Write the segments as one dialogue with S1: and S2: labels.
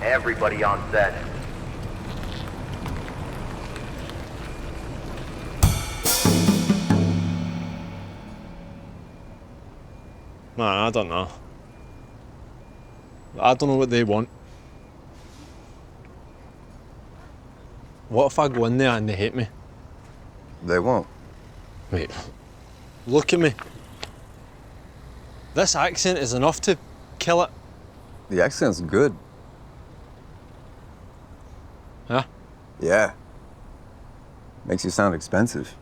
S1: Everybody on set.
S2: Man, I don't know. I don't know what they want. What if I go in there and they hate me?
S3: They won't.
S2: Wait, look at me. This accent is enough to kill it.
S3: The accent's good.
S2: Huh?
S3: Yeah. Makes you sound expensive.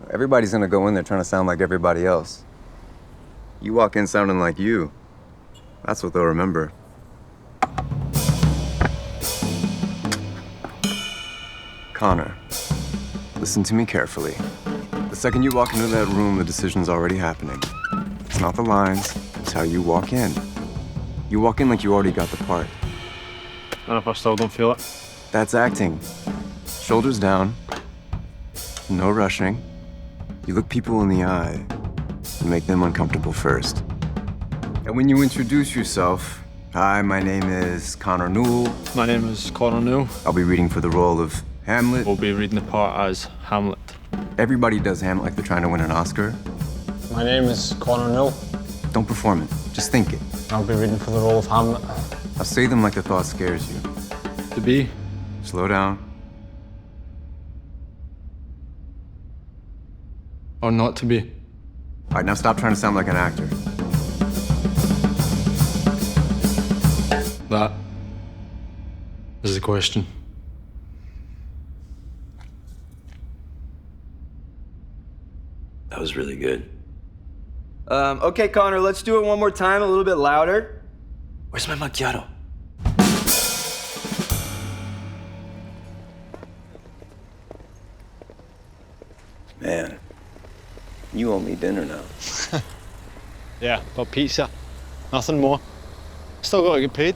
S3: Everybody's gonna go in there trying to sound like everybody else. You walk in sounding like you. That's what they'll remember. Connor, listen to me carefully. The second you walk into that room, the decision's already happening. It's not the lines, it's how you walk in. You walk in like you already got the part.
S2: And if I still don't feel it?
S3: That's acting. Shoulders down, no rushing. You look people in the eye and make them uncomfortable first. And when you introduce yourself, hi, my name is Connor Newell.
S2: My name is Connor Newell.
S3: I'll be reading for the role of Hamlet.
S2: We'll be reading the part as Hamlet.
S3: Everybody does Hamlet like they're trying to win an Oscar.
S2: My name is Connor Newell.
S3: Don't perform it, just think it.
S2: I'll be reading for the role of Hamlet.
S3: I'll say them like the thought scares you.
S2: To be?
S3: Slow down.
S2: Or not to be?
S3: All right, now stop trying to sound like an actor.
S2: That is the question.
S4: That was really good.
S5: Okay, Connor, let's do it one more time, a little bit louder.
S4: Where's my macchiato? Man, you owe me dinner now.
S2: Yeah, but pizza. Nothing more. Still gotta get paid.